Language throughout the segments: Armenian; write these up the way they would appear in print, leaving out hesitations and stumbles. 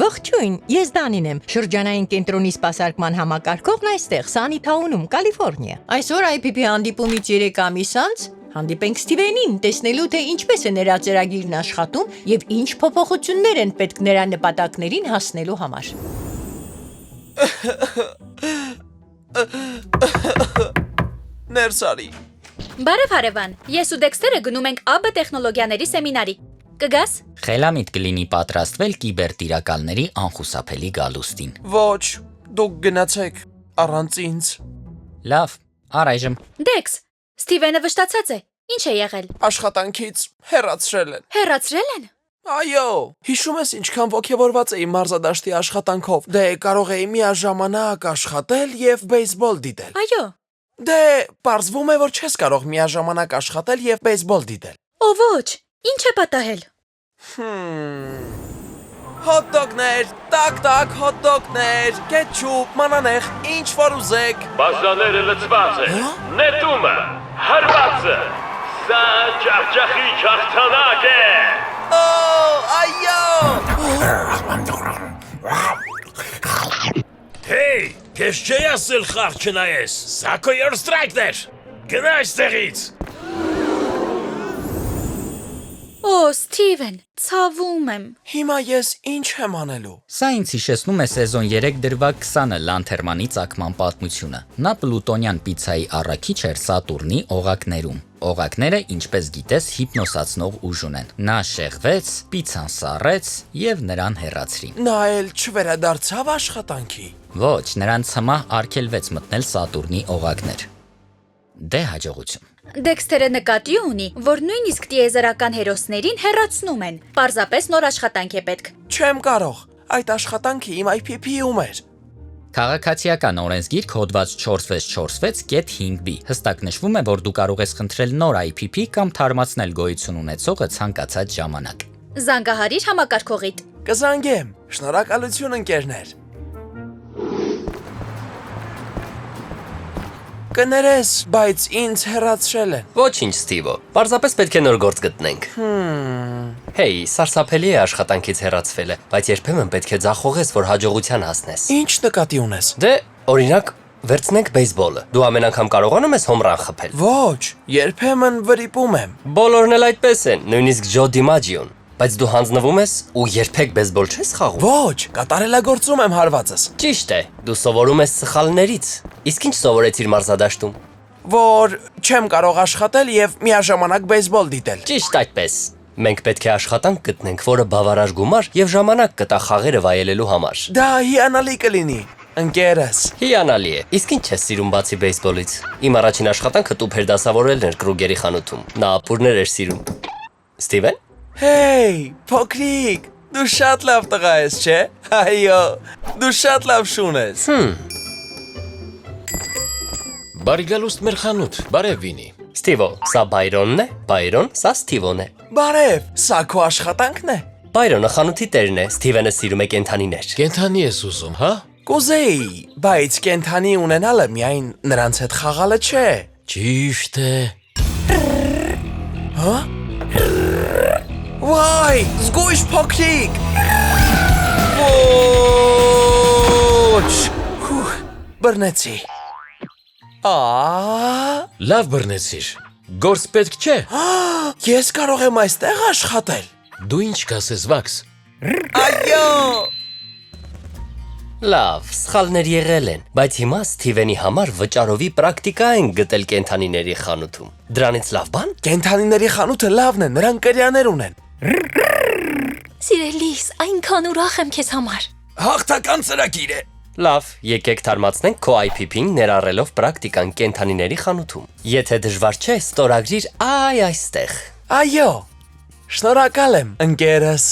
Ողջույն, ես Դանին եմ, շրջանային կենտրոնի սպասարկման համակարգողն այստեղ, Սանիթաունում, Կալիֆոռնիա։ Այսօր IPP հանդիպումից 3 ամիս անց հանդիպենք Սթիվենին, տեսնելու թե ինչպես է նրա ծրագիրն աշխատում եւ ինչ փոփոխություններ են պետք նրա նպատակներին հասնելու համար։ Ներսարի։ Բարև հարևան, ես ու Դեքստերը գնում ենք ԱԲ տեխնոլոգիաների սեմինարի։ Կգաս։ Խելամիտ կլինի պատրաստվել կիբերտիրակալների անխուսափելի գալուստին։ Ոչ, դուք գնացեք առանց ինձ։ Լավ, առայժմ։ Դեքս, Սթիվենը վշտացած է։ Ինչ է եղել։ Աշխատանքից հեռացրել են։ Հեռացրել են։ Այո, հիշում ես ինչքան ոգևորված էի մարզադաշտի աշխատանքով։ Դե կարող էի միաժամանակ աշխատել եւ բեյսբոլ դիտել։ Այո։ Դե, պարզվում է, որ չես կարող միաժամանակ աշխատել եւ բեյսբոլ դիտել։ Ո ոչ, ինչ է պատահել։ Հոթդոգներ, տակ, հոթդոգներ, կետչուպ, մանանեխ, ինչ որ ուզեք։ Բաժանները լցված է, նետումը, հարվածը, սա ջախջախի ջախթանակ է։ Օ, այո։ Հեյ, քեզ չի ասել խաղ չնայես, սա քո երստրայքն էր, գնա այստեղից։ Օ, Սթիվեն, ցավում եմ։ Հիմա ես ինչ եմ անելու։ Սա ինձ հիշեցնում է սեզոն 3 դրվագ 20 Լանթերմանի ծագման պատմությունը։ Նա պլուտոնյան պիցայի առաքիչ էր Սատուրնի օղակներում։ Օղակները, ինչպես գիտես, հիպնոսացնող ուժ ունեն։ Նա շեղվեց, պիցան սառեց եւ նրան հեռացրին։ Նա էլ չվերադարձավ աշխատանքի։ Ոչ, նրան ցմահ արգելվեց մտնել Սատուրնի օղակներ։ Դե հաջողություն։ Դեքստերը նկատի ունի, որ նույնիսկ տիեզերական հերոսներին հեռացնում են։ Պարզապես նոր աշխատանք է պետք։ Չեմ կարող։ Այդ աշխատանքը իմ IPP-ում էր։ Քաղաքացիական օրենսգիրք հոդված 4646.5b հստակ նշվում է, որ դու կարող ես խնդրել նոր IPP կամ թարմացնել գոյություն ունեցողը ցանկացած ժամանակ։ Զանգահարիր համակարգողիդ։ Կզանգեմ։ Շնորհակալություն ընկերներ։ Կներես, բայց ինձ հեռացրել են։ Ոչինչ, Ստիվո, պարզապես պետք է նոր գործ գտնենք։ Հեյ, սարսափելի է աշխատանքից հեռացվելը, բայց երբեմն պետք է ձախողես, որ հաջողության հասնես։ Ինչ նկատի ունես։ Դե, օրինակ, վերցնենք բեյսբոլը։ Դու ամեն անգամ կարողանում ես հոմրան խփել։ Ոչ, երբեմն վրիպում եմ։ Բոլորն էլ այդպես են, նույնիսկ Ջո Դիմաջիոն։ Բայց դու հանձնվում ես ու երբեք բեյսբոլ չես խաղում։ Ոչ, կատարելագործում եմ հարվածս։ Ճիշտ է, դու սովորում ես սխալներից։ Իսկ ինչ սովորեցիր մարզադաշտում։ Որ չեմ կարող աշխատել եւ միաժամանակ բեյսբոլ դիտել։ Ճիշտ այդպես։ Մենք պետք է աշխատանք գտնենք, որը բավարար գումար եւ ժամանակ կտա խաղերը վայելելու համար։ Դա հիանալի կլինի։ Ընկերս։ Հիանալի է։ Իսկ ինչ ես սիրում բացի բեյսբոլից։ Իմ առաջին աշխատանքը տուփեր դասավորելն էր Կրուգերի խանութում։ Նա ապուրներ էր սիրում։ Ստիվեն։ Հեյ, փոքրիկ, դու շատ լավ տղա ես, չէ։ Այո, դու շատ լավ շուն ես։ Բարի գալուստ մեր խանութ, բարև Վինի։ Ստիվո, սա Բայրոնն է, Բայրոն, սա Ստիվոն է։ Բարև, սա քո աշխատանքն է։ Բայրոնը խանութի տերն է, Ստիվենը սիրում է կենթանիներ։ Կենթանի ես ուզում, հա։ Կուզեի, բայց կենթանի ունենալը միայն նրանց հետ խաղալը չէ։ Ճիշտ է։ Հա։ Վայ, զգույշ փոքրիկ։ Ոչ։ Բռնեցի։ Լավ բռնեցիր։ Գործ պետք չէ։ Ես կարող եմ այստեղ աշխատել։ Դու ինչ կասես, Վաքս։ Այո։ Լավ, սխալներ եղել են, բայց հիմա Ստիվենի համար վճարովի պրակտիկա են գտել կենթանիների խանութում։ Դրանից լավ բան։ Կենթանիների խանութը լավն է, նրանք կրյաներ ունեն։ Սիրելիս, այնքան ուրախ եմ քեզ համար։ Հաղթական ծրագիր է։ Լավ, եկեք թարմացնենք քո IPP-ին ներառելով պրակտիկան կենթանիների խանութում։ Եթե դժվար չէ, ստորագրիր այստեղ։ Այո։ Շնորհակալ եմ, ընկերս։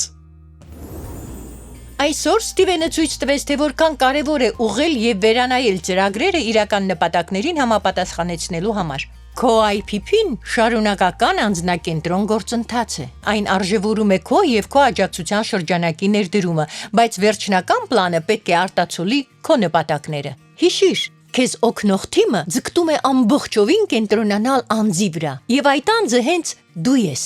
Այսօր Սթիվենը ցույց տվեց, թե որքան կարևոր է ուղղել եւ վերանայել ծրագրերը իրական նպատակներին համապատասխանեցնելու համար։ Քո IPP-ն շարունակական անձնակենտրոն գործընթաց է։ Այն արժևորում է քո եւ քո աջակցության շրջանակի ներդրումը, բայց վերջնական պլանը պետք է արտացոլի քո նպատակները։ Հիշիր, քեզ օգնող թիմը ձգտում է ամբողջովին կենտրոնանալ անձի վրա, եւ այդ անձը հենց դու ես։